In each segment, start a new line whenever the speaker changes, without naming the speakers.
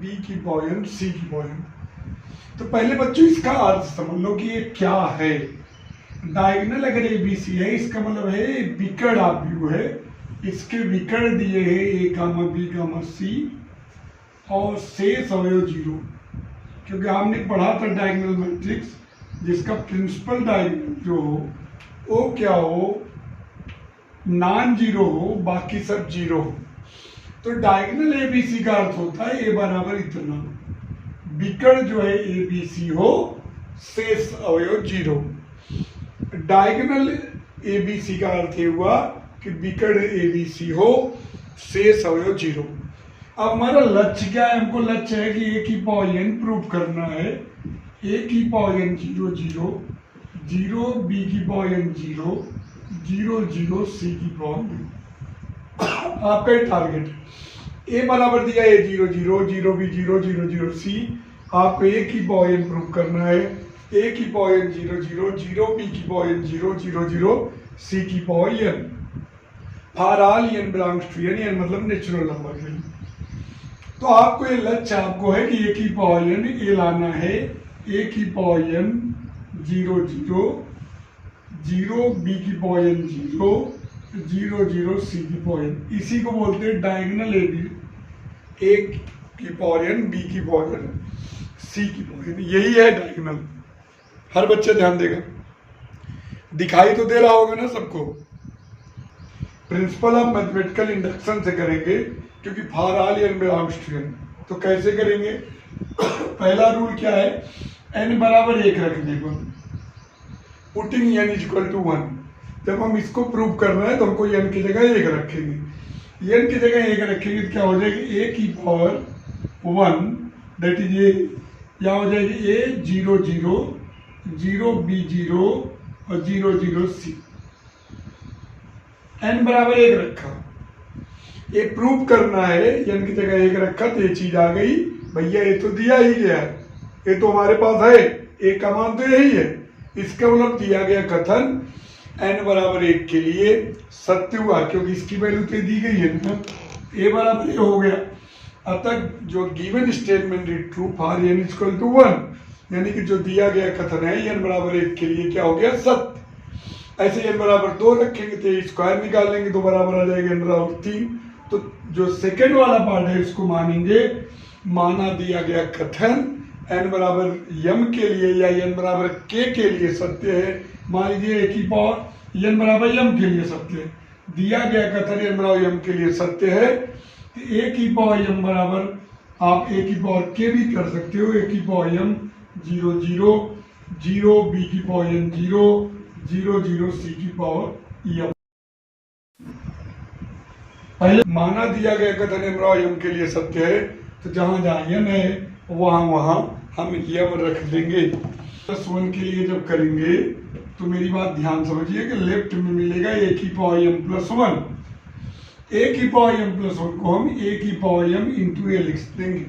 B की power n C की power n। तो पहले बच्चों इसका अर्थ समझ लो कि ये क्या है। डायगोनल अगर ए बी सी है, इसका मतलब है विकर्ण आव्यूह है, इसके विकर्ण दिए हैं ए कामा बी कामा सी और शेष अवयव जीरो। क्योंकि हमने पढ़ा था डायगोनल मैट्रिक्स जिसका प्रिंसिपल डायगोनल जो हो वो क्या हो, नॉन जीरो हो, बाकी सब जीरो हो। तो डायगोनल ए बी सी का अर्थ होता है ए बराबर इतना, विकर्ण जो है ए बी सी हो, शेष अवयव जीरो। डायगोनल ए बी सी का अर्थ ये हुआ कि विकर्ण ए बी सी हो, शेष अवयव जीरो। अब हमारा लक्ष्य क्या है? हमको लक्ष्य है कि ए की पावर n प्रूव करना है। ए की power n zero zero zero, B की power n zero zero zero, C की पावर आपका ये टारगेट है। ए बराबर दिया A zero zero zero B zero zero zero C, आपको ए की पावर n प्रूव करना है। ए की power n zero zero zero, B की power n zero zero zero, C की power n। For all n belongs to n मतलब natural number के लिए। तो आपको ये लक्ष्य आपको है कि ए की पावर n ए लाना है। ए की power n zero zero zero, B की power n zero zero zero, C की पावर n। इसी को बोलते हैं डायगोनल ए बी। ए की पावर n, बी की पावर n, सी की पावर n, यही है डायगोनल। हर बच्चे ध्यान देगा, दिखाई तो दे रहा होगा ना सबको। प्रिंसिपल ऑफ मैथमेटिकल इंडक्शन से करेंगे क्योंकि for all n belongs to n। तो कैसे करेंगे? पहला रूल क्या है? n बराबर 1 रखने को, putting n is equal to 1। जब हम इसको प्रूव कर रहे हैं तो हमको n की जगह 1 रखेंगे। n की जगह 1 रखेंगे तो क्या हो जाएगी? a की पावर 1 दैट इज ए, या हो जाएगी a zero zero zero, B zero और जीरो जीरो, सी। n बराबर 1 रखा, ये प्रूव करना है। n की जगह 1 रखा तो ये चीज आ गई भैया, ये तो दिया ही गया है, ये तो हमारे पास है, a का मान तो यही है। इसका मतलब दिया गया कथन n बराबर 1 के लिए सत्य हुआ, क्योंकि इसकी वैल्यू तो दी गई है ना, a बराबर ये हो गया। अतः जो given statement is true for n equal to 1, यानी कि जो दिया गया कथन है n बराबर 1 के लिए क्या हो गया? सत्य। ऐसे n बराबर 2 रखेंगे तो स्क्वायर निकाल लेंगे तो बराबर आ जाएगा n बराबर 3। तो जो सेकेंड वाला पार्ट है इसको मानेंगे, माना दिया गया कथन n बराबर m के लिए या n बराबर k के लिए सत्य है। मान लीजिए a की पावर n बराबर m के लिए सत्य है, दिया गया कथन n बराबर m के लिए सत्य है। तो a की पावर m बराबर आप a की पावर k भी कर सकते हो। a की power m zero zero zero, B की power n zero zero zero, C की पावर m। पहले माना दिया गया कथन n बराबर m के लिए सत्य है, तो जहां जहां n है वहां वहां हम m रख देंगे। प्लस 1 के लिए जब करेंगे तो मेरी बात ध्यान समझिए कि लेफ्ट में मिलेगा a की पावर m प्लस 1। a की पावर m प्लस 1 को हम a की पावर m इंटू ए लिख देंगे।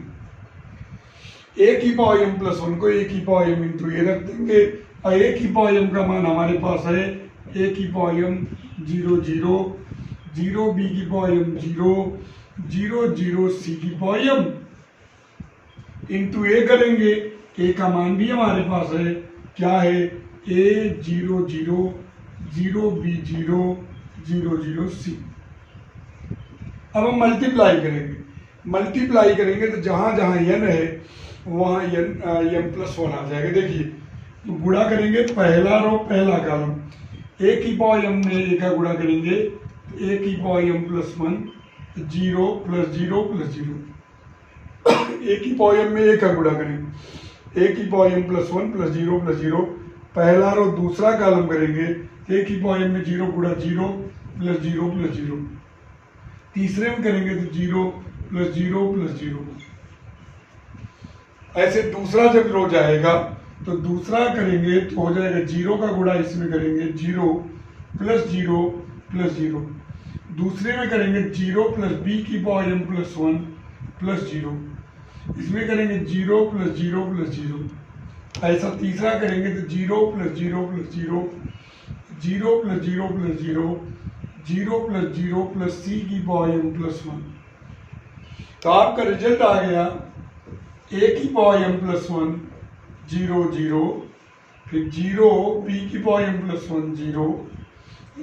a की पावर m प्लस 1 को a की पावर m इंटू ए रख देंगे। और a की पावर m का मान हमारे पास है a की power m zero zero zero, B की power m zero zero zero, C की पावर m इंटू ए करेंगे। ए का मान भी हमारे पास है, क्या है? a zero zero zero, B zero zero zero, C. अब हम मल्टीप्लाई करेंगे तो जहां जहां n है वहां m प्लस 1 आ जाएगा। देखिए तो गुणा करेंगे, पहला रो पहला कॉलम, a की पावर m में a का गुणा करेंगे तो a की power m plus 1 zero plus zero plus zero, a की पावर m में a का गुणा करेंगे a की power m plus 1 plus zero, पहला रो दूसरा कॉलम करेंगे a की पावर m में जीरो गुणा जीरो प्लस जीरो, तीसरे में करेंगे तो जीरो प्लस जीरो। ऐसे दूसरा जब रो जाएगा तो दूसरा करेंगे तो हो जाएगा जीरो का गुणा इसमें करेंगे जीरो प्लस जीरो, दूसरे में करेंगे जीरो प्लस बी की power m plus 1 plus zero, इसमें करेंगे जीरो प्लस जीरो। ऐसा तीसरा करेंगे तो zero plus zero zero plus zero, zero plus zero plus C की पावर m प्लस 1। तो आपका रिजल्ट आ गया ए की पावर m प्लस 1 0 0, फिर 0 b की पावर m प्लस 1 0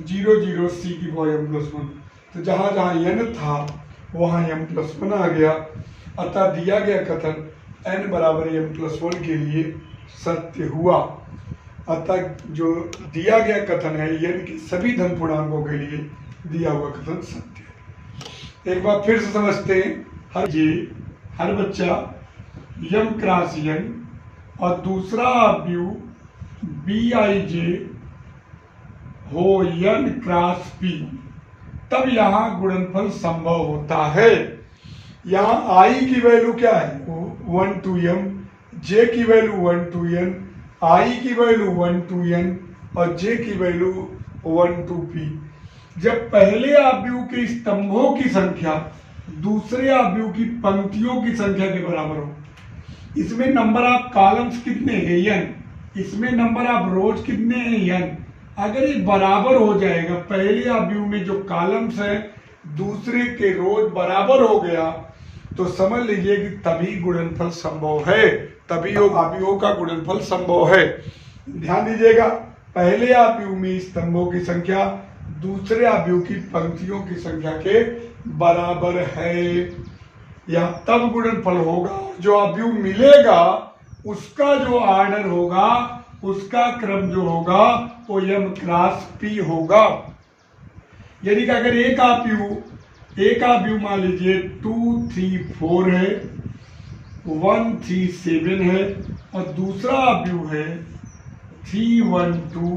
0 0 c की पावर m प्लस 1। तो जहाँ जहाँ n था वहाँ m प्लस 1 आ गया। अतः दिया गया कथन n बराबर m प्लस 1 के लिए सत्य हुआ। अतः जो दिया गया कथन है n के सभी धन पूर्णांकों के लिए दिया हुआ कथन सत्य है। एक बार फिर से समझते हैं। हर बच्चा m क्रॉस n और दूसरा अवयव bij हो n क्रॉस p, तब यहाँ गुणनफल संभव होता है। यहाँ i की वैल्यू क्या है 1 to m, j की वैल्यू 1 to n, i की वैल्यू 1 to n और j की वैल्यू 1 to p। जब पहले अवयव के स्तंभों की संख्या दूसरे अवयव की पंक्तियों की संख्या के बराबर हो, इसमें नंबर ऑफ कॉलम्स कितने हैं n, इसमें नंबर ऑफ रोज कितने हैं n, अगर ये बराबर हो जाएगा, पहले अवयव में जो कॉलम्स है दूसरे के रोज बराबर हो गया, तो समझ लीजिए कि तभी गुणनफल संभव है, तभी अवयवों का गुणनफल संभव है। ध्यान दीजिएगा, पहले अवयव में स्तंभों की संख्या दूसरे अवयव की पंक्तियों की संख्या के बराबर है, या तब गुणनफल होगा। जो अवयव मिलेगा उसका जो ऑर्डर होगा, उसका क्रम जो होगा वो m क्रॉस p होगा। यानी कि अगर एक अवयव मान लीजिए 2 3 4 है, 1 3 7 है और दूसरा अवयव है 3 1 2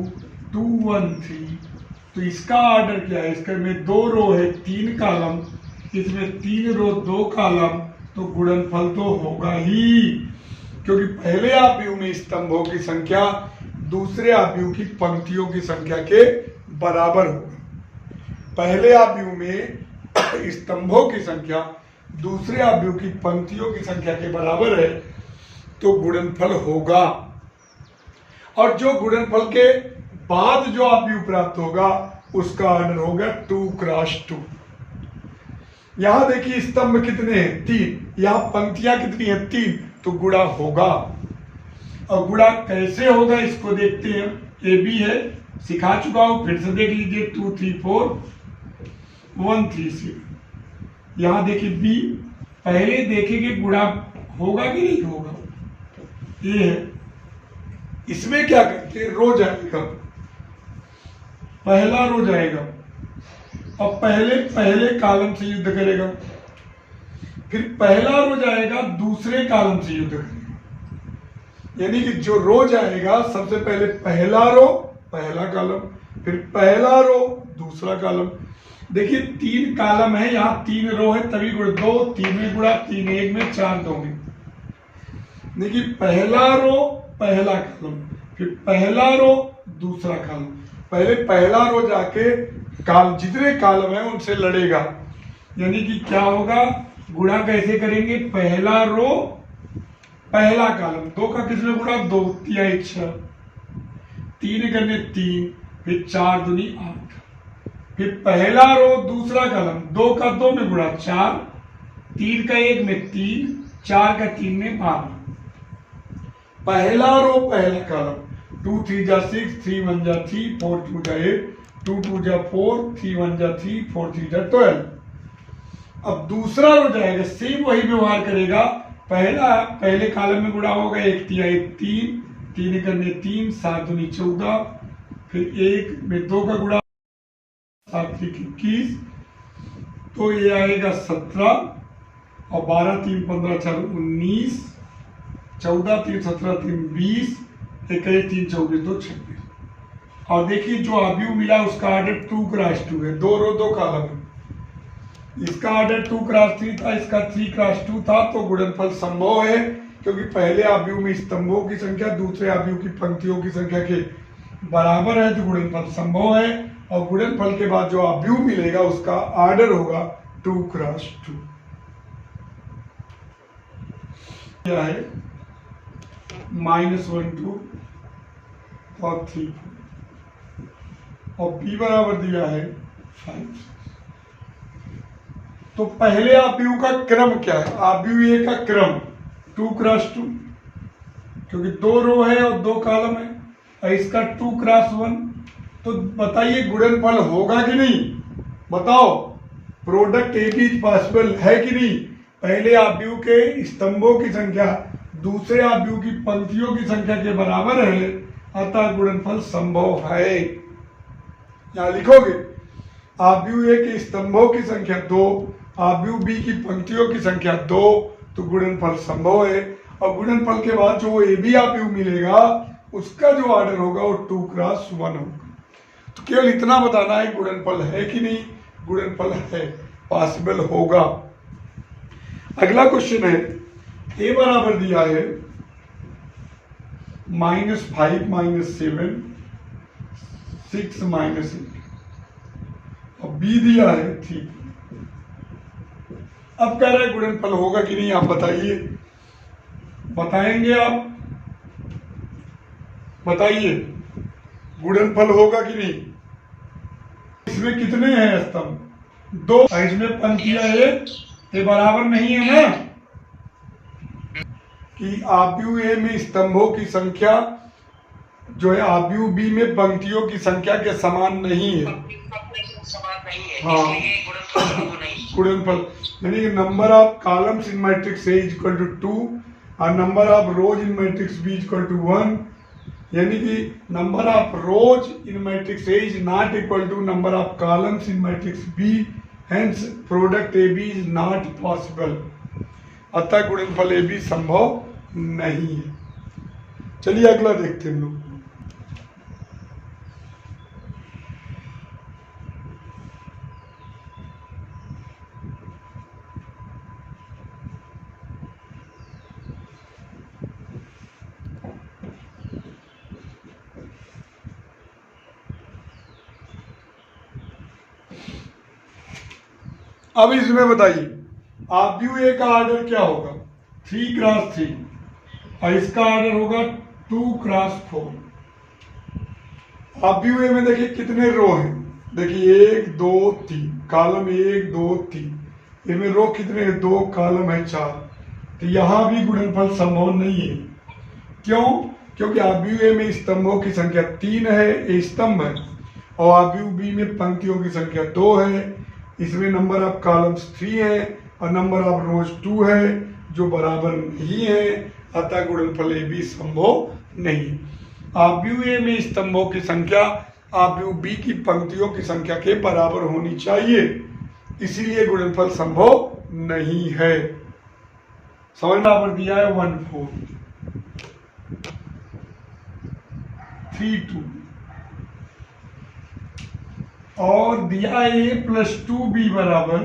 2 1 3, तो इसका ऑर्डर क्या है, इसके में 2 रो है 3 कॉलम, इसमें 3 रो 2 कॉलम, तो गुणनफल तो होगा ही, क्योंकि पहले अवयव में स्तंभों की संख्या दूसरे अवयव की पंक्तियों की संख्या के बराबर होगा। पहले अवयव में स्तंभों की संख्या दूसरे अवयव की पंक्तियों की संख्या के बराबर है, तो गुणनफल होगा। और जो गुणनफल के बाद जो अवयव प्राप्त होगा उसका ऑर्डर होगा 2 क्रॉस 2। यहां देखिए स्तंभ कितने हैं 3, यहां पंक्तियां कितनी है 3, तो गुणा होगा। और गुणा कैसे होगा इसको देखते हैं। ए बी है, सिखा चुका हूं, फिर से देख लीजिए 2 3 4 1 3 6। यहां देखिए बी, पहले देखेंगे गुणा होगा कि नहीं होगा। ये है, इसमें क्या करते हैं, रो जाएगा, पहला रो जाएगा और पहले कॉलम से युद्ध करेगा, फिर पहला रो जाएगा दूसरे कॉलम से युद्ध करेगा। यानी कि जो रो जाएगा सबसे पहले पहला रो पहला कॉलम, फिर पहला रो दूसरा कॉलम। देखिए 3 कॉलम है, यहाँ 3 रो है, तभी गुणा 2 3 में गुणा 3 1 में 4 2 में। देखिए पहला रो पहला कॉलम, फिर पहला रो दूसरा कॉलम। पहले पहला रो जाके जितने कॉलम है उनसे लड़ेगा। यानी कि क्या होगा, गुणा कैसे करेंगे, पहला रो पहला कॉलम, 2 का किसमें गुणा 2 3 6, 3 करने 3, फिर 4 दूनी 8, फिर पहला रो दूसरा कॉलम, 2 का 2 में गुणा 4, 3 का 1 में 3, 4 का 3 में 12। पहला रो पहला कॉलम, 2 3 जा 6, 3 1 जा 3, 4 2 जा 8, 2 2 जा 4, 3 1 जा 3, 4 3 जा 12। अब दूसरा रो जाएगा, सेम वही व्यवहार करेगा। पहले कॉलम में गुणा होगा 1 3 1 3, 3 करने 3, 7 दूनी 14, फिर 1 में 2 का गुणा 7 3 21, तो ये आएगा 17 और 12 3 15 4 19, 14 3 17 3 20, 21 3 24 2 26। और देखिए जो अवयव मिला उसका ऑर्डर 2 क्रॉस 2 है, 2 रो 2 कॉलम है। इसका ऑर्डर 2 क्रॉस 3 था, इसका 3 क्रॉस 2 था, तो गुणनफल संभव है, क्योंकि पहले अवयव में स्तंभों की संख्या दूसरे अवयव की पंक्तियों की संख्या के बराबर है, तो गुणनफल संभव है। और गुणनफल के बाद जो अवयव मिलेगा उसका ऑर्डर होगा 2 क्रॉस 2। क्या है -1 2 और 3 और b बराबर दिया है 5। तो पहले अवयव का क्रम क्या है, अवयव ए का क्रम 2 क्रॉस 2, क्योंकि 2 रो है और 2 कॉलम है, और इसका 2 क्रॉस 1। तो बताइए गुणनफल होगा कि नहीं, बताओ। प्रोडक्ट ए बी पॉसिबल है कि नहीं। पहले आव्यूह के स्तंभों की संख्या दूसरे आव्यूह की पंक्तियों की संख्या के बराबर है, अतः गुणनफल संभव है। यहां लिखोगे आव्यूह ए के स्तंभों की संख्या 2, आव्यूह बी की पंक्तियों की संख्या 2, तो गुणनफल संभव है। और गुणनफल के बाद जो ए बी आव्यूह मिलेगा उसका जो ऑर्डर होगा वो 2 क्रॉस 1 होगा। तो केवल इतना बताना है गुणनफल है कि नहीं, गुणनफल है, पॉसिबल होगा। अगला क्वेश्चन है, ए बराबर दिया है -5 - 7 6 - 8 और बी दिया है 3। अब कह रहा है गुणनफल होगा कि नहीं, आप बताइए। बताएंगे आप, बताइए गुणनफल होगा कि नहीं। इसमें कितने हैं स्तंभ, 2, इसमें पंक्तियां एक, ये बराबर नहीं है ना कि आव्यूह ए में स्तंभों की संख्या जो है आव्यूह बी में पंक्तियों की संख्या के समान नहीं है। हाँ, गुणनफल यानी कि number of columns in matrix A equal to 2 और number of rows in matrix B equal to 1, यानी कि number of rows in matrix A is not equal to number of columns in matrix B, hence product A B is not possible, अतः गुणनफल A B संभव नहीं है। चलिए अगला देखते हैं हम लोग। अब इसमें बताइए आव्यूह ए का ऑर्डर क्या होगा, 3 क्रॉस 3 और इसका ऑर्डर होगा 2 क्रॉस 4। आव्यूह ए में देखिए कितने रो हैं, देखिए 1 2 3 कॉलम 1 2 3, इनमें रो कितने हैं, 2, कॉलम है 4। तो यहां भी गुणनफल संभव नहीं है। क्यों, क्योंकि आव्यूह ए में स्तंभों की संख्या 3 है, ए स्तंभ है, और आव्यूह बी में पंक्तियों की संख्या 2 है, इसमें नंबर ऑफ कॉलम्स 3 है और नंबर ऑफ रोज 2 है जो बराबर नहीं है, अतः गुणनफल ए बी संभव नहीं। आव्यूह ए में स्तंभों की संख्या आव्यूह बी की पंक्तियों की संख्या के बराबर होनी चाहिए, इसीलिए गुणनफल संभव नहीं है। समझ बराबर दिया है 1 4 3 2 और दिया ए प्लस 2b बराबर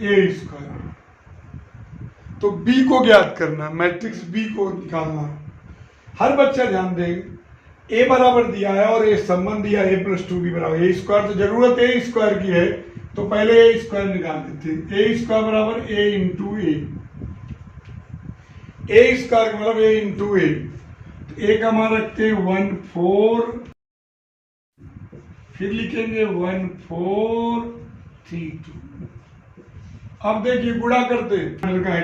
ए स्क्वायर। तो b को ज्ञात करना, मैट्रिक्स b को निकालना। हर बच्चा ध्यान दें, a बराबर दिया है और ए संबंध दिया ए प्लस 2b बराबर ए स्क्वायर, तो जरूरत ए स्क्वायर की है तो पहले ए स्क्वायर निकाल देते हैं। ए स्क्वायर बराबर ए इंटू ए स्क्वायर मतलब ए इंटू ए, तो ए का मान रखते हैं 1 4, फिर लिखेंगे 1 4 3 2। अब देखिए गुणा करते हैं,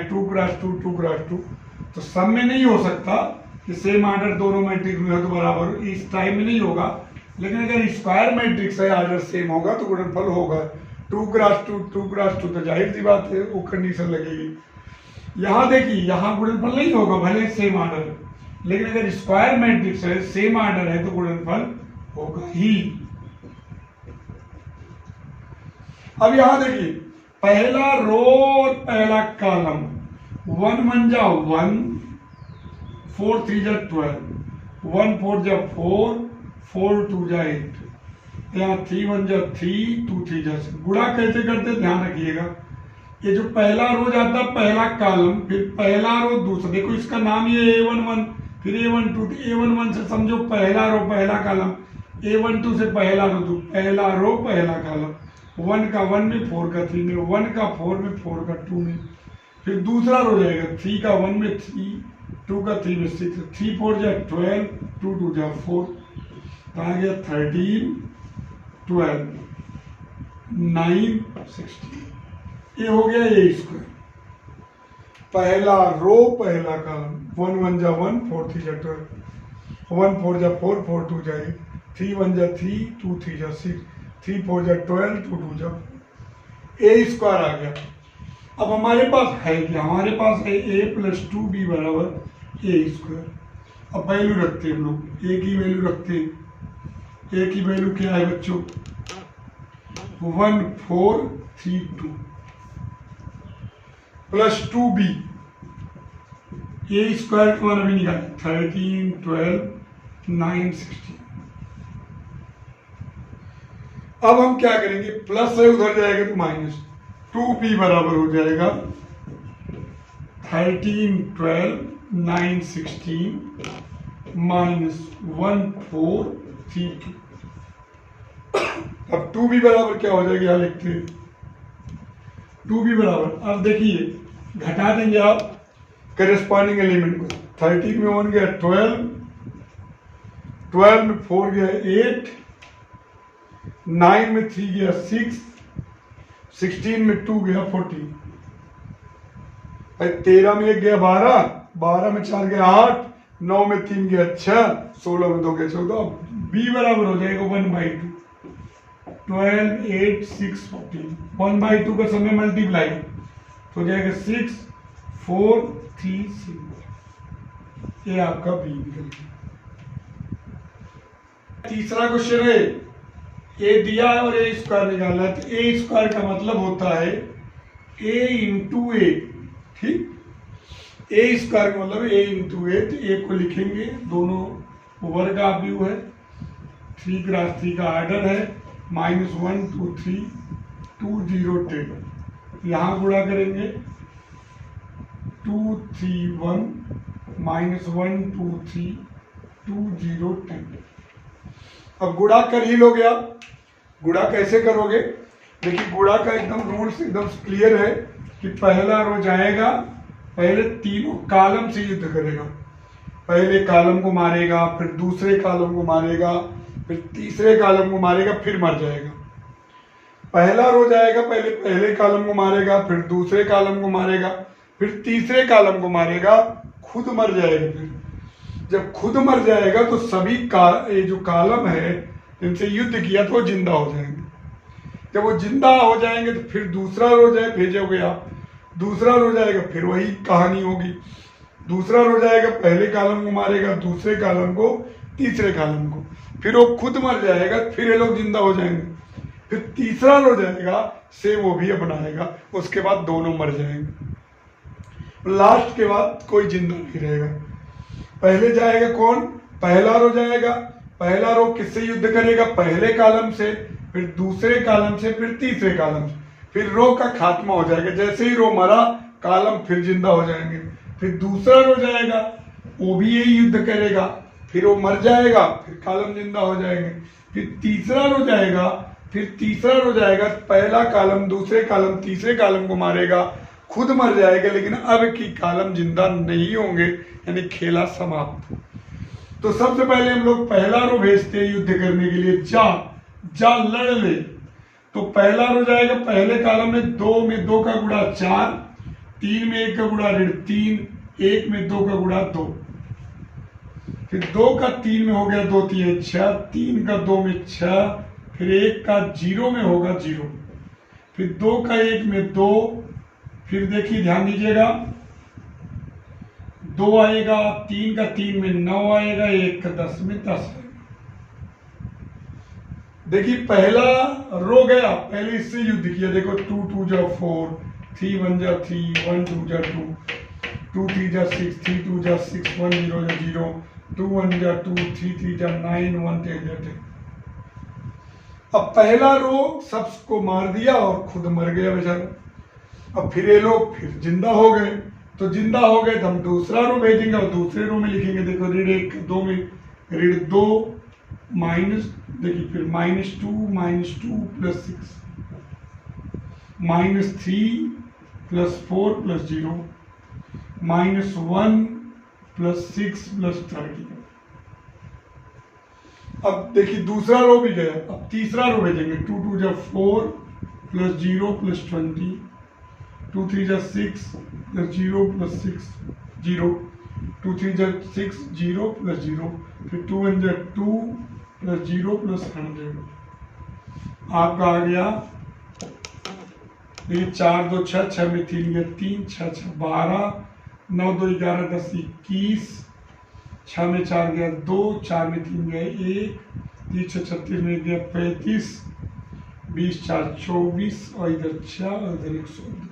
2 क्रॉस 2 2 क्रॉस 2, तो सब में नहीं हो सकता कि सेम ऑर्डर दोनों मैट्रिक्स में हो तो बराबर, इस टाइम में नहीं होगा। लेकिन अगर स्क्वायर मैट्रिक्स है ऑर्डर सेम होगा तो गुणनफल होगा। 2 क्रॉस 2 2 क्रॉस 2 तो जाहिर सी बात है वो कंडीशन लगेगी। यहाँ देखिए यहाँ गुणनफल नहीं होगा भले सेम ऑर्डर, लेकिन अगर स्क्वायर मैट्रिक्स है सेम ऑर्डर है तो गुणनफल होगा ही। अब यहां देखिए पहला रो और पहला कॉलम 1 1 जा 1 4 3 जा 12 1 4 जा 4 4 2 जा 8, यहाँ 3 1 जा 3 2 3 जा 6। गुणा कैसे करते ध्यान रखिएगा, ये जो पहला रो जाता पहला कॉलम फिर पहला रो दूसरा, देखो इसका नाम ये A11 फिर A12, A11 से समझो पहला रो पहला कॉलम, A12 से पहला रो पहला रो पहला कॉलम, 1 का 1 में 4 का 3 में, 1 का 4 में 4 का 2 में, फिर दूसरा रो जाएगा 3 का 1 में 3 2 का 3 में 6, 3 4 जा 12 2 2 जा 4, तो आ गया 13 12 9 16। ये हो गया ए स्क्वायर। पहला रो पहला कॉलम, 1 1 जा 1, 4 3 जा 12, 1 4 जा 4, 4 2 जा 8, 3 1 जा 3, 2 3 जा 6, 3 4 जा 12, 2 2 जा 4, ए स्क्वायर आ गया। अब हमारे पास है क्या, हमारे पास है a + 2b = a स्क्वायर। अब वैल्यू रखते हैं हम लोग, a की वैल्यू रखते हैं। a की वैल्यू क्या है बच्चों, 1 4 3 2 प्लस 2b, a स्क्वायर तुम्हारा भी निकाले 13 12 9 16। अब हम क्या करेंगे, प्लस है उधर जाएगा तो माइनस, 2b बराबर हो जाएगा 13 12 9 16 माइनस 1 4 3 2। अब 2b बराबर क्या हो जाएगा, यहाँ लिखते हैं 2b बराबर, अब देखिए घटा देंगे आप करेस्पॉन्डिंग एलिमेंट को। 13 में 1 गया 12, 12 में 4 गया 8, 9 में 3 गया 6, 16 में 2 गया 14, 13 में 1 गया 12, 12 में 4 गया 8, 9 में 3 गया 6, 16 में 2 गया 14। अब b बराबर हो जाएगा 1/2, 12 8 6 14, 1/2 का समय मल्टीप्लाई तो हो जाएगा 6 4 3 6। ये आपका b निकल गया। तीसरा क्वेश्चन है, ए दिया है और ए स्क्वायर निकालना है, तो ए स्क्वायर का मतलब होता है a इंटू ए। ठीक, ए स्क्वायर का मतलब a इंटू ए, तो ए को लिखेंगे, दोनों वर्ग का व्यू है, 3 × 3 का आर्डर है, -1 2 3 2 0 10, यहाँ गुणा करेंगे 2 3 1 -1 2 3 2 0 10। अब गुणा कर ही लोगे आप, गुणा कैसे करोगे, देखिए गुणा का एकदम रूल्स एकदम क्लियर है कि पहला रो जाएगा, पहले तीनों कॉलम से युद्ध करेगा, पहले कॉलम को मारेगा, फिर दूसरे कॉलम को मारेगा, फिर तीसरे कॉलम को मारेगा, फिर मर जाएगा। पहला रो जाएगा, पहले पहले कॉलम को मारेगा, फिर दूसरे कॉलम को मारेगा, फिर तीसरे कॉलम को मारेगा, खुद मर जाएगा। फिर जब खुद मर जाएगा तो सभी ये जो कॉलम है इनसे युद्ध किया तो वो जिंदा हो जाएंगे। जब वो जिंदा हो जाएंगे तो फिर दूसरा रो जाए भेजोगे आप, दूसरा रो जाएगा, फिर वही कहानी होगी। दूसरा रो जाएगा, पहले कॉलम को मारेगा, दूसरे कॉलम को, तीसरे कॉलम को, फिर वो खुद मर जाएगा, फिर ये लोग जिंदा हो जाएंगे। फिर तीसरा रो जाएगा, सेम वो भी अपनाएगा, उसके बाद दोनों मर जाएंगे, लास्ट के बाद कोई जिंदा नहीं रहेगा। पहले जाएगा कौन, पहला रो जाएगा, पहला रो किससे युद्ध करेगा, पहले कॉलम से, फिर दूसरे कॉलम से, फिर तीसरे कॉलम से, फिर रो का खात्मा हो जाएगा। जैसे ही रो मरा, कॉलम फिर जिंदा हो जाएंगे। फिर दूसरा रो जाएगा, वो भी यही युद्ध करेगा, फिर वो मर जाएगा, फिर कॉलम जिंदा हो जाएंगे। फिर तीसरा रो जाएगा, फिर तीसरा रो जाएगा, पहला कॉलम, दूसरे कॉलम, तीसरे कॉलम को मारेगा, खुद मर जाएगा, लेकिन अब की कॉलम जिंदा नहीं होंगे, यानी खेला समाप्त। तो सबसे पहले हम लोग पहला रो भेजते हैं युद्ध करने के लिए, जा लड़ ले। तो पहला रो जाएगा, पहले कॉलम में 2 में 2 का गुणा 4, 3 में 1 का गुणा 3, 1 में 2 का गुणा 2, फिर 2 का 3 में हो गया 2 3 6, 3 का 2 में 6, फिर 1 का 0 में होगा 0, फिर 2 का 1 में 2, फिर देखिए ध्यान दीजिएगा 2 आएगा, 3 का 3 में 9 आएगा, 1 का 10 में 10 आएगा। देखिए पहला रो गया, पहले इससे युद्ध किया, देखो 2 2 जा 4, 3 1 जा 3, 1 2 जा 2, 2 3 जा 6, 3 2 जा 6, 1 0 जा 0, 2 1 जा 2, 3 3 जा 9, 1 10 जा 10। अब पहला रो सबको मार दिया और खुद मर गया बेचारा। अब फिर ये लोग फिर जिंदा हो गए, तो जिंदा हो गए तो हम दूसरा रो भेजेंगे और दूसरे रो में लिखेंगे, देखो ऋण 1 2 में ऋण 2 माइनस, देखिए फिर -2 plus 6 -3 plus 4 plus 0 -1 plus 6 plus 30। अब देखिए दूसरा रो भी गया, अब तीसरा रो भेजेंगे, 2 2 जा 4 प्लस 0 प्लस 20, 2 3 जा 6 प्लस 0 प्लस 6 0, 2 3 जा 6 0 प्लस 0, फिर 2 1 जा 2 प्लस 0 प्लस 100 आपका आ गया। ये 4 2 6, 6 में 3 गया 3, 6 6 12, 9 2 11 10 21, 6 में 4 गया 2, 4 में 3 गया 1, 3 6 36 में गया 35, 20 4 24 और इधर 6 और इधर 102।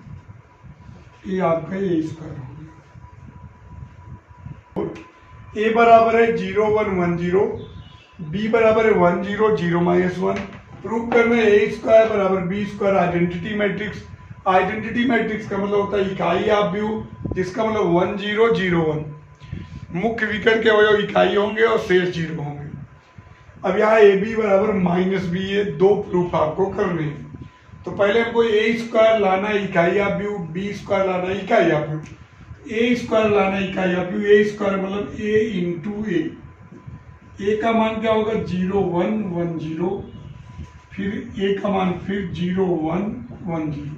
ये आपका ए स्क्वायर हो गया। ए बराबर है 0 1 1 0, बी बराबर है 1 0 0 -1। प्रूव करना है ए स्क्वायर बराबर B square identity matrix. Identity matrix का मतलब होता है इकाई आव्यूह, जिसका मतलब 1 0 0 1। मुख्य विकर्ण के अवयव इकाई होंगे और शेष 0 होंगे। अब यहाँ ए बी बराबर -b है, दो प्रूफ आपको करने हैं। तो पहले हमको ए स्क्वायर लाना है इकाई आव्यूह, बी स्क्वायर लाना है इकाई आव्यूह। ए स्क्वायर लाना है इकाई आव्यूह, ए स्क्वायर मतलब ए इंटू ए का मान क्या होगा 0 1 1 0, फिर ए का मान फिर 0 1 1 0।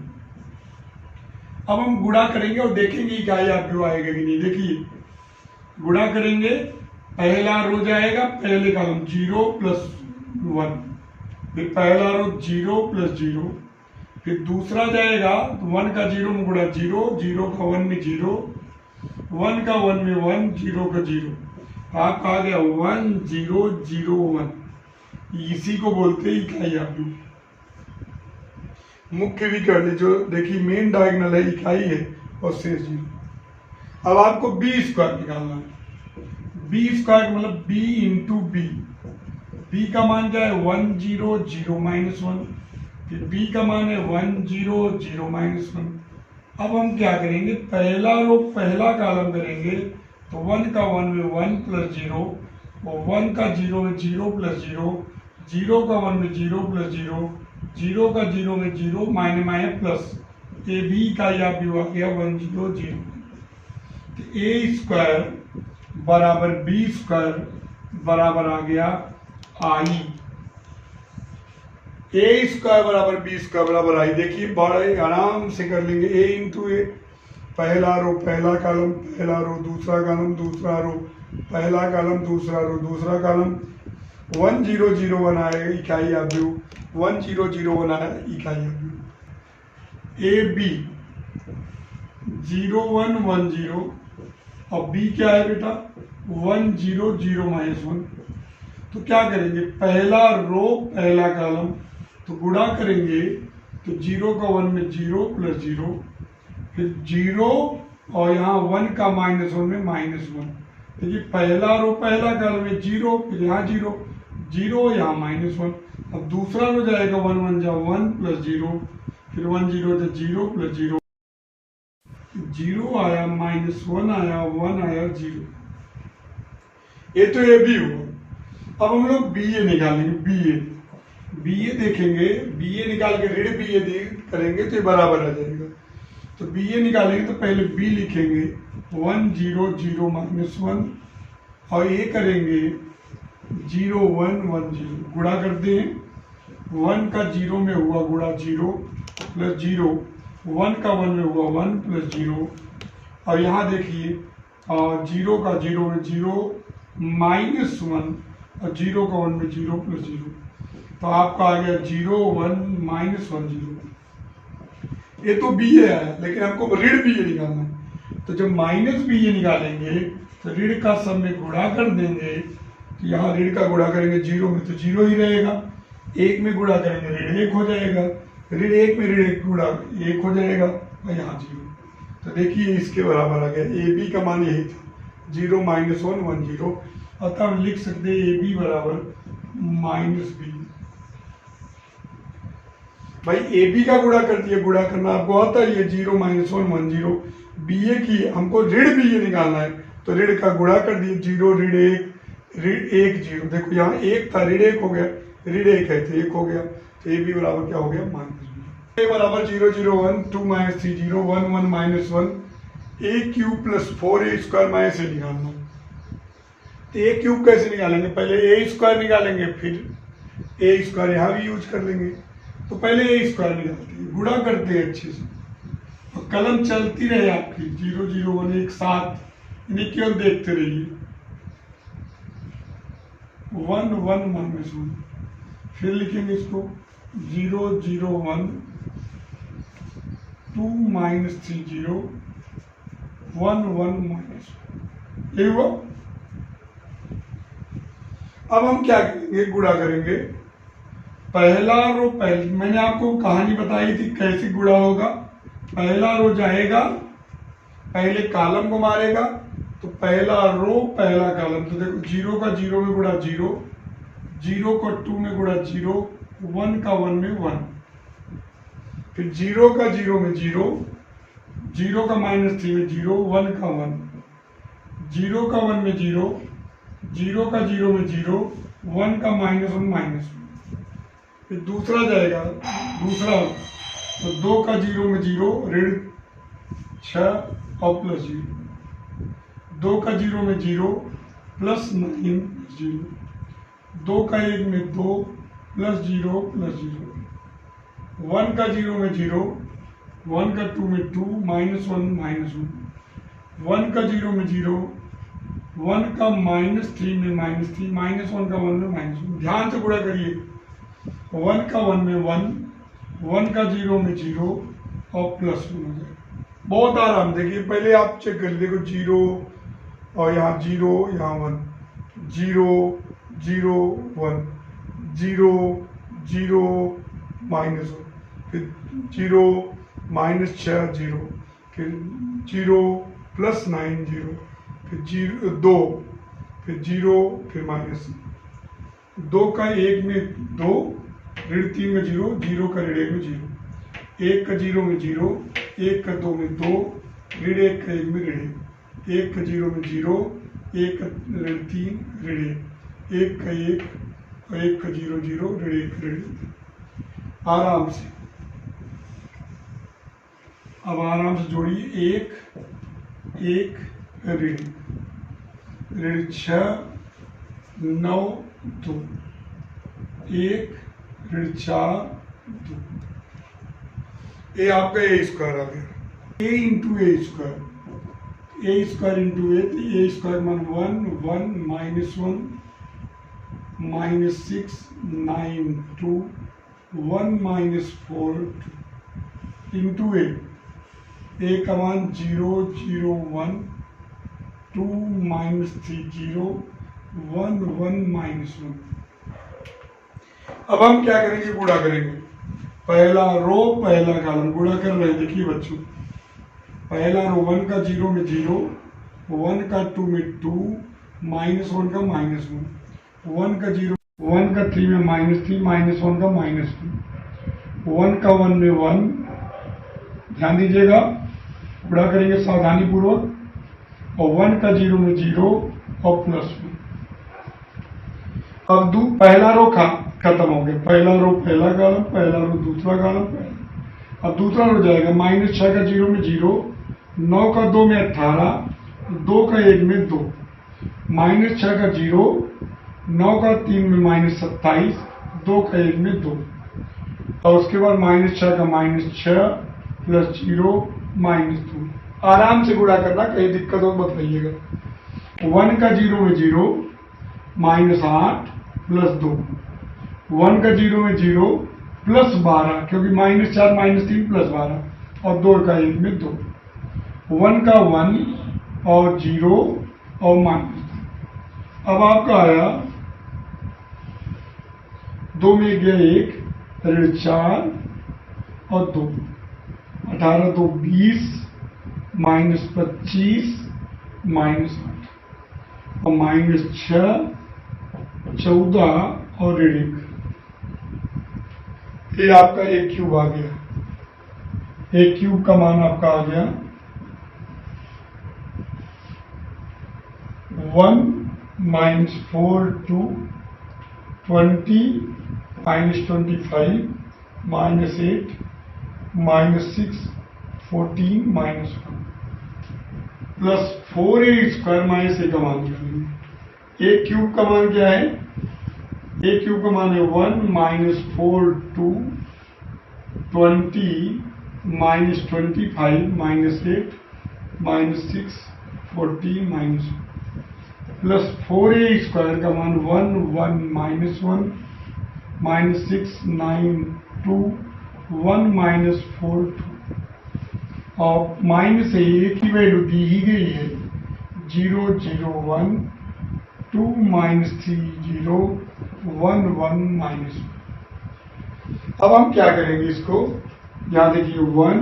अब हम गुणा करेंगे और देखेंगे इकाई आव्यूह आएगा कि नहीं। देखिए गुणा करेंगे, पहला रो जाएगा पहले कॉलम 0 प्लस 1, फिर पहला रो 0 प्लस 0, फिर दूसरा जाएगा 1 का 0 में गुणा 0, 0 का 1 में 0, 1 का 1 में 1, 0 का 0। आपका आ गया 1 0 0 1। इसी को बोलते हैं इकाई आव्यूह। मुख्य विकर्ण जो देखिए मेन डायगोनल है इकाई है और शेष 0। अब आपको बी स्क्वायर निकालना है। बी स्क्वायर मतलब बी इंटू बी। बी का मान क्या है 1 0 0 -1, फिर बी का मान है 1 0 0 -1। अब हम क्या करेंगे, पहला रो पहला कॉलम करेंगे तो 1 का 1 में 1 प्लस 0, और 1 का 0 में 0 प्लस 0, 0 का 1 में 0 प्लस 0, 0 का 0 में 0 minus minus plus. A B का या भी आ गया 1 0 0। तो ए स्क्वायर बराबर बी स्क्वायर बराबर आ गया आई। ए स्क्वायर बराबर बी स्क्वायर बराबर आई। देखिए बड़े आराम से कर लेंगे। ए इंटू ए, पहला रो पहला कॉलम, पहला रो दूसरा कॉलम, दूसरा रो पहला कॉलम, दूसरा रो दूसरा कॉलम। 1 0 0 1 आएगा इकाई आव्यूह, 1 0 0 1 आया इकाई आव्यूह। ए बी 0 1 1 0 और बी क्या है बेटा 1 0 0 -1। तो क्या करेंगे, पहला रो पहला कॉलम तो गुणा करेंगे तो 0 का 1 में 0 प्लस 0, फिर 0 और यहाँ 1 का -1 में -1। देखिए पहला रो पहला कॉलम में 0, फिर यहाँ 0 0 यहाँ -1। अब दूसरा रो जाएगा 1 1 जा 1 प्लस 0, फिर 1 0 जा 0 प्लस 0, 0 आया -1 आया 1 आया 0। ये तो ए बी हुआ। अब हम लोग बी ए निकालेंगे। बी ए देखेंगे, बी ए निकाल के ऋण बी ए करेंगे तो ये बराबर आ जाएगा। तो बी ए निकालेंगे तो पहले बी लिखेंगे 1 0 0 -1 और ये करेंगे 0 1 1 0। गुणा करते हैं, 1 का 0 में हुआ गुणा 0 प्लस 0, 1 का 1 में हुआ 1 प्लस 0, और यहाँ देखिए 0 का 0 में 0 -1 और 0 का 1 में 0 प्लस 0। तो आपका आ गया 0 1 -1 0। ये तो बी ए आया, लेकिन हमको ऋण बी ए निकालना है। तो जब माइनस बी ए निकालेंगे तो ऋण का सब में गुणा कर देंगे। तो यहाँ ऋण का गुणा करेंगे 0 में तो 0 ही रहेगा, 1 में गुणा करेंगे ऋण 1 हो जाएगा, ऋण 1 में ऋण 1 गुणा 1 हो जाएगा और यहाँ 0। तो देखिए इसके बराबर आ गया। ए बी का मान यही था 0 -1 1 0। अतः हम लिख सकते हैं ए बी बराबर -b। भाई ए बी का गुणा कर दिया, गुणा करना आपको आता है, ये 0 -1 1 0। बी ए की हमको ऋण बी ए निकालना है तो ऋण का गुणा कर दिए 0 ऋण 1 0। देखो यहाँ 1 था ऋण 1 हो गया, ऋण 1 है तो 1 हो गया। तो ए बी बराबर क्या हो गया -b। ए बराबर 0 0 1 2 -3 0 1 1 -1 a cube plus 4a square minus A निकालना। तो ए क्यूब कैसे निकालेंगे, पहले ए स्क्वायर निकालेंगे फिर ए स्क्वायर यहाँ भी यूज कर लेंगे। तो पहले ए स्क्वायर निकालते हैं, गुणा करते हैं अच्छे से और कलम चलती रहे आपकी 0 0 1 एक साथ, इन्हें केवल देखते रहिए। 1 1 -1, फिर लिखेंगे इसको 0 0 1 2 -3 0 1 1 -1, ये हुआ। अब हम क्या करेंगे, गुणा करेंगे। पहला रो मैंने आपको कहानी बताई थी कैसे गुणा होगा। पहला रो जाएगा, पहले कॉलम को मारेगा, तो पहला रो पहला कॉलम, तो देखो 0 का 0 में गुणा 0, 0 का 2 में गुणा 0, 1 का 1 में 1, फिर 0 का 0 में 0, 0 का -3 में 0, 1 का 1, 0 का 1 में 0, 0 का 0 में 0, 1 का -1 -1, फिर दूसरा जाएगा, दूसरा तो 2 का 0 में 0, ऋण 6 और +0, 2 का 0 में 0 +9 0, 2 का 1 में 2 +0 +0, 1 का 0 में 0, 1 का 2 में 2 -1 -1, 1 का 0 में 0, 1 का -3 में -3, -1 का 1 में -1। ध्यान से गुणा करिए, 1 का 1 में 1, 1 का 0 में 0 और +1 हो जाए। बहुत आराम। देखिए पहले आप चेक कर देखो 0 और यहाँ 0, यहाँ 1, 0 0 1, 0 0 -1, फिर 0 -6 0, फिर 0 +9 0, फिर 0 2, फिर 0, फिर -2 का 1 में 2, ऋण 3 में 0, 0 का ऋण 1 में 0, 1 का 0 में 0, 1 का 2 में 2, ऋण 1 का 1 में ऋण 1, 1 का 0 में 0, 1 का ऋण 3 ऋण 1, 1 का 1 और 1 का 0 0, ऋण 1 ऋण 1। आराम से, अब आराम से जोड़िए। 1 1 ऋण 6 9 2, 1 ऋण 4 2, ये आपका ए स्क्वायर आ गया। ए इंटू ए स्क्वायर, ए स्क्वायर इंटू ए, तो ए स्क्वायर मान 1 1 -1 -6 9 2 1 -4 2 इंटू ए, ए का मान 0 0 1 2 -3 0 1 1 -1। अब हम क्या करेंगे, गुणा करेंगे। पहला रो पहला कॉलम गुणा कर रहे हैं। देखिए बच्चों, पहला रो 1 का 0 में 0, 1 का 2 में 2, -1 का -1, 1 का 0, 1 का 3 में -3, -1 का -2, 1 का 1 में 1। ध्यान दीजिएगा, गुणा करेंगे सावधानी पूर्वक, और 1 का 0 में 0 और +1। अब पहला रो खत्म हो गया। पहला रो पहला कॉलम, पहला रो दूसरा कॉलम, अब दूसरा रो जाएगा। -6 का 0 में 0, 9 का 2 में 18, 2 का 1 में 2, -6 का 0, 9 का 3 में -27, 2 का 1 में 2, और उसके बाद -6 का -6 +0 -2। आराम से गुणा करना, कहीं दिक्कत हो बताइएगा। 1 का 0 में 0, -8 +2, 1 का 0 में 0 +12, क्योंकि -4 -3 +12, और 2 का 1 में 2, 1 का 1 और 0 और -2। अब आपका आया 2 में गया 1, ऋण 4 और 2, 18 2 20, -25 -8, और -6 14 और ऋण 1। ये आपका एक क्यूब आ गया। एक क्यूब का मान आपका आ गया 1 -4 2 20 -25 -8 -6 14 -1 +4a स्क्वायर -a का मान निकालेंगे। एक क्यूब का मान क्या है? एक क्यूब का मान है 1 -4 2 20 -25 -8 -6 14 माइनस प्लस 4a स्क्वायर का मान 1 1 -1 -6 9 2 1 -4 2 और माइनस ए की वैल्यू दी ही गई है 0 0 1 2 -3 0 1 1 -1। अब हम क्या करेंगे इसको, यहाँ देखिए 1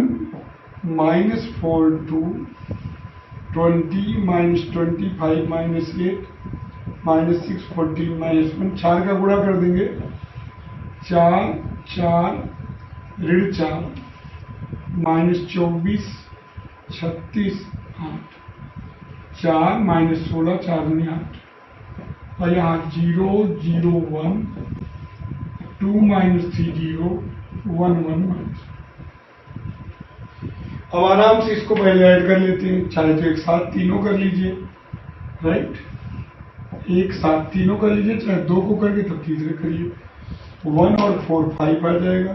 -4 2 20 -25 -8 -6 14 -1 4 का गुणा कर देंगे 4 4 ऋण 4 -24 36 8 4 -16 4 में 8 और यहाँ 0 0 1 2 -3 0 1 1 -। अब आराम से इसको पहले ऐड कर लेते हैं, चाहे तो एक साथ तीनों कर लीजिए, राइट, एक साथ तीनों कर लीजिए, चाहे दो को करके तब तीसरे करिए। 1 और 4 5 आ जाएगा,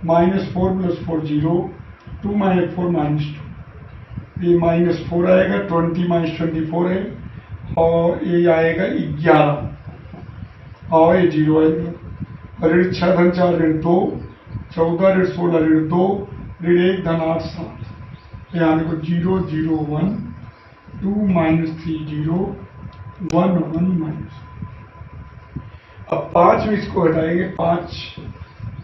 -4 + 4 0 2 - 4 -2 ये -4 आएगा, 20 -24 है और ये आएगा 11 और ये 0 आएगा। ऋण 6 धन 4 ऋण 2 14 ऋण 16 ऋण 2 ऋण 1 धन 8 7 यहाँ देखो 0 0 1 2 -3 0 1 1 अब 5 में इसको हटाएंगे, 5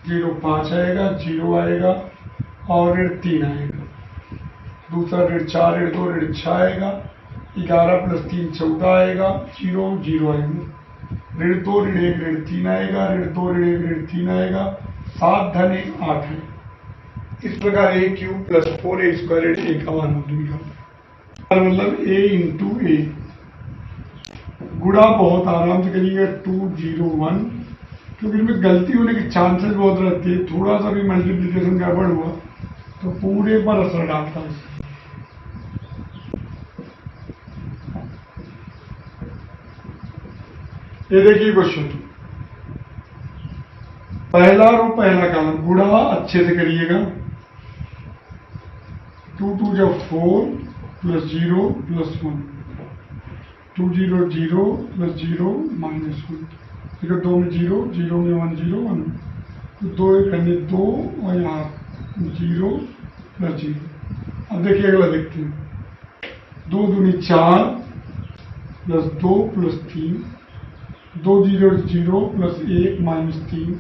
0 5 आएगा, 0 आएगा और ऋण 3 आएगा। दूसरा ऋण 4 ऋण 2 ऋण 6 आएगा, 11 + 3 14 आएगा, 0 0 आएगा। ऋण 2 ऋण 1 ऋण 3 आएगा, ऋण 2 ऋण 1 ऋण 3 आएगा, 7 धन 1 8 है। इस प्रकार a³ + 4a² a का मान निकाल, मतलब a × a। गुणा बहुत आराम से करिएगा 2 0 1, क्योंकि इनमें गलती होने की चांसेस बहुत रहती है, थोड़ा सा भी मल्टीप्लिकेशन गड़बड़ हुआ तो पूरे पर असर डालता है। ये देखिए क्वेश्चन, पहला रो पहला कॉलम, गुणा अच्छे से करिएगा। 2 2 = 4 + 0 + 1 2 0 0 + 0 -1 देखो 2 में 0 0 में 1 0 1 तो 2 1 2 और यहाँ 0 + 0। अब देखिए अगला देखते हैं, 2 दूनी 4 + 2 + 3 2 0 0 + 1 -3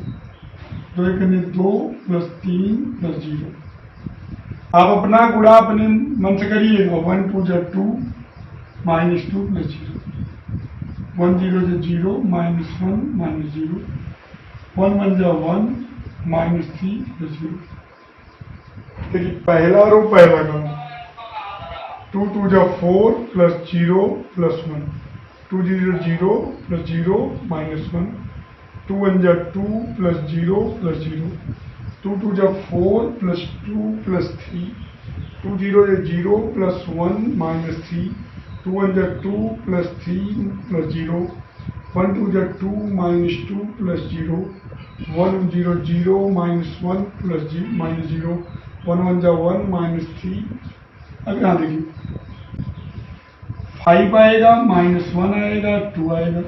2 1 2 + 3 + 0। आप अपना गुणा अपने मन से करिएगा। 1 2 = 2 -2 + 0 1 0 = 0 -1 -0 1 1 = 1 -3 + 0। देखिए पहला रो पहला कॉलम, 2 2 = 4 + 0 + 1 2 0 0 + 0 -1 2 1 = 2 + 0 + 0 2 2 = 4 + 2 + 3 2 0 = 0 + 1 -3 2 1 = 2 + 3 + 0 1 2 = 2 -2 + 0 1 0 0 -1 + 0 1 1 = 1 -3। अब यहाँ देखिए 5 आएगा, -1 आएगा, 2 आएगा,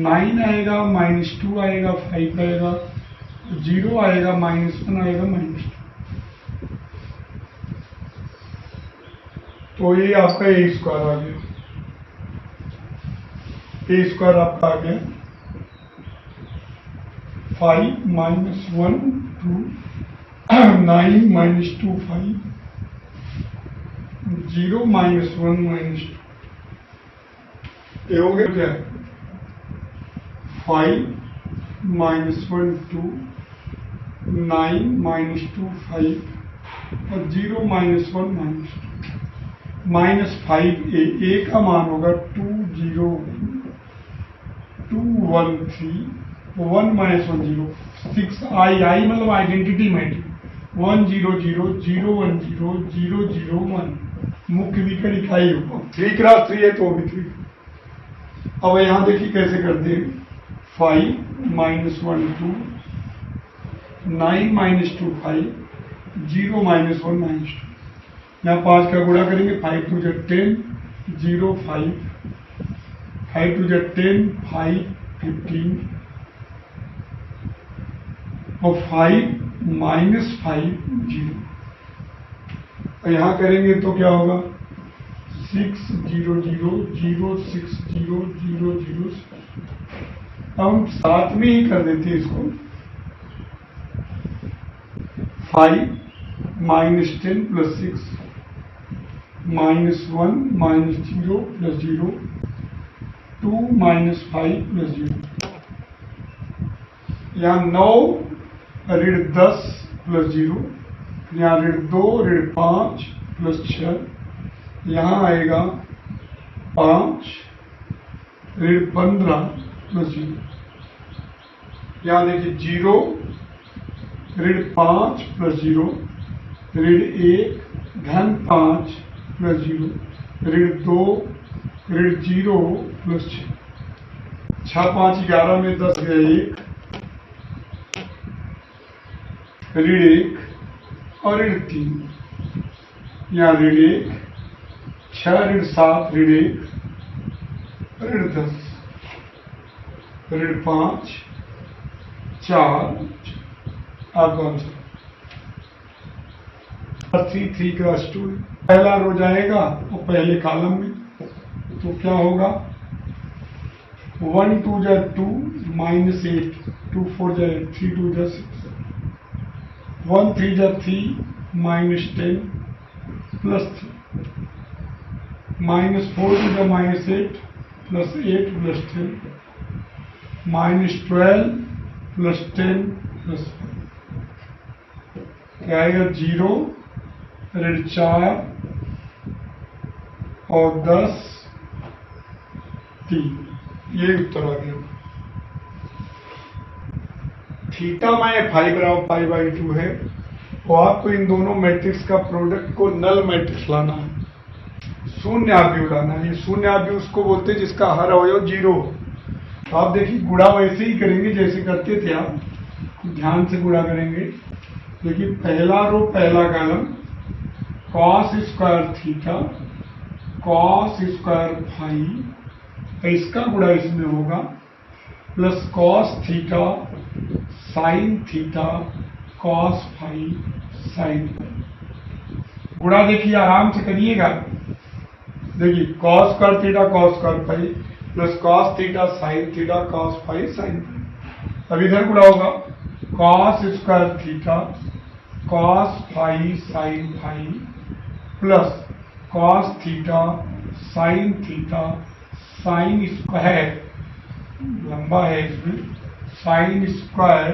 9 आएगा, -2 आएगा, 5 आएगा, 0 आएगा, -1 आएगा, -2। तो ये आपका a² आ गया, a² आपका आ गया 5 -1 2 9 -2 5 0 -1 -2। ये हो गया क्या, 5 -1 2 9 -2 5 और 0 -1 -2 -5 a का मान होगा 2 0 2 1 3 1 -1 0 6 I मतलब आइडेंटिटी मैट्रिक्स 1 0 0 0 1 0 0 0 1 मुख्य विकर्ण इकाई होगा, 3 × 3 है तो भी 3। अब यहाँ देखिए कैसे करते हैं, 5 -1 2 9 -2 5 0 -1 -2। यहाँ 5 का गुणा करेंगे, 5 2 10, 0 5, 5 2 10, 5 15, और 5 -5 0। और यहाँ करेंगे तो क्या होगा, 6 0 0 0 6 0 0 0। अब हम साथ में ही कर देते हैं इसको, 5 -10 + 6 -1 -0 + 0 2 -5 + 0। यहाँ 9 ऋण 10 + 0, यहाँ ऋण 2 ऋण 5 + 6, यहाँ आएगा 5 ऋण 15 + 0। यहाँ देखिए 0 ऋण 5 + 0, ऋण 1 धन 5 + 0, ऋण 2 ऋण 0 + 6। 6 5 11 में 10 गया 1, ऋण 1 और ऋण 3, यहाँ ऋण 1, 6 ऋण 7 ऋण 1, ऋण 10, ऋण 5 4। आपका आंसर 3 का स्टूल पहला रो जाएगा और पहले कॉलम में, तो क्या होगा, 1 2 जा 2 -8, 2 4 जा 8, 3 2 जा 6, 1 3 जा 3 -10 + 3, -4 2 जा -8 + 8 + 10, -12 + 10 + 5। क्या आएगा, 0 ऋण 4 और 10 3। ये उत्तर आ गया। थीटा में 5/2 है, तो आपको इन दोनों मैट्रिक्स का प्रोडक्ट को नल मैट्रिक्स लाना है, शून्य आव्यूह लाना है। ये शून्य आव्यूह उसको बोलते हैं जिसका हर अवयव 0 हो। तो आप देखिए गुणा वैसे ही करेंगे जैसे करते थे आप, ध्यान से गुणा करेंगे। देखिए पहला रो पहला column, cos square theta cos square phi, इसका गुणा इसमें होगा, plus cos theta sine theta cos phi sine phi. गुणा देखिए आराम से करिएगा। देखिए cos square theta cos square phi plus cos theta sine theta cos phi sine phi. अब इधर गुणा होगा, cos square theta cos phi sine phi plus cos theta sine theta sine square, लंबा है इसमें, साइन स्क्वायर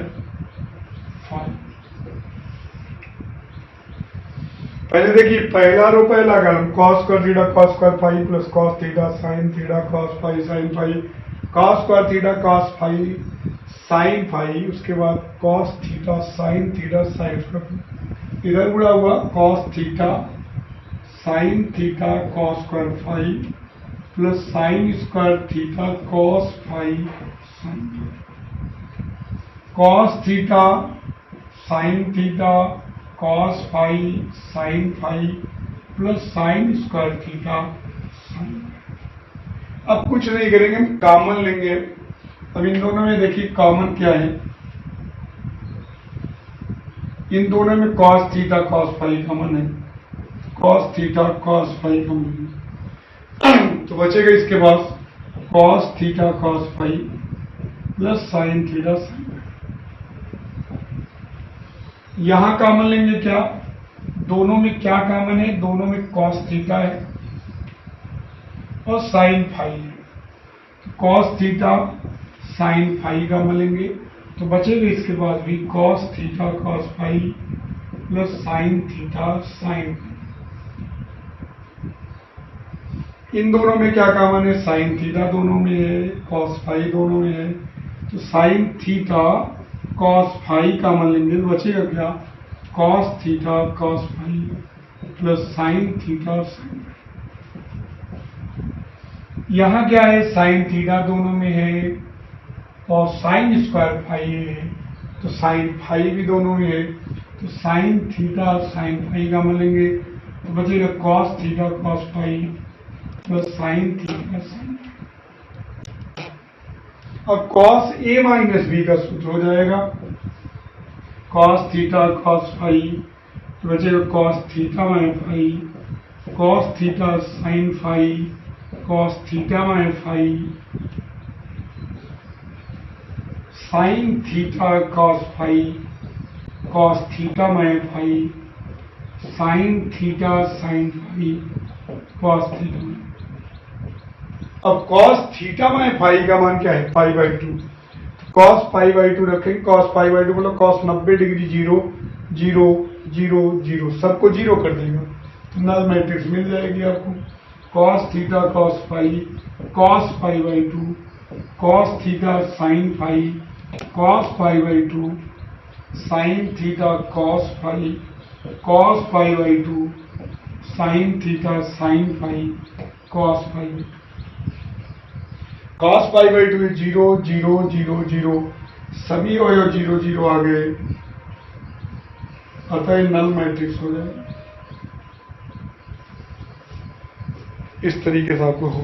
फाई। पहले देखिए पहला रो पहला column, cos square theta cos square phi plus cos theta sine theta cos phi sine phi, cos square theta cos phi sine phi, उसके बाद cos theta sine theta sine square. इधर गुणा हुआ cos theta sine theta cos square phi plus sine square theta cos phi sine phi, cos theta sine theta cos phi sine phi plus sine square theta sine. अब कुछ नहीं करेंगे, हम common लेंगे। अब इन दोनों में देखिए कॉमन क्या है, इन दोनों में cos theta cos phi common है, cos theta cos phi common है, तो बचेगा इसके पास cos theta cos phi plus sine theta sine. यहां कॉमन लेंगे क्या, दोनों में क्या कॉमन है, दोनों में cos थीटा है और साइन फाई है, तो cos theta sine phi common लेंगे, तो बचेगा इसके बाद भी cos theta cos phi plus sine theta sine. इन दोनों में क्या कॉमन है, साइन थीटा दोनों में है, cos फाई दोनों में है, तो sine theta cos phi common लेंगे, तो बचेगा क्या, cos theta cos phi plus sine theta sine. यहाँ क्या है, साइन थीटा दोनों में है और साइन स्क्वायर फाई है, तो साइन फाई भी दोनों में है, तो साइन थीटा साइन फाई का मान लेंगे तो बचेगा cos theta cos phi plus sine theta sine. अब कॉस ए माइनस बी का सूत्र हो जाएगा कॉस थीटा कॉस फाई तो बचेगा cos theta minus phi cos theta sine phi cos theta minus phi sine theta cos phi cos theta minus phi sine theta sine phi cos theta. अब cos theta minus phi का मान क्या है pi by two, cos pi by two रखेंगे cos pi by two मतलब cos 90 degree 0 0 0 0 सबको 0 कर देगा तो नल मैट्रिक्स मिल जाएगी आपको cos theta cos pi by two cos theta sine phi cos pi by two sine theta cos pi by two sine theta sine phi cos pi by two. Cos pi by two 0 0 0 0 सभी अवयव 0 0 आ गए अतः null matrix हो जाए। इस तरीके से आपको हो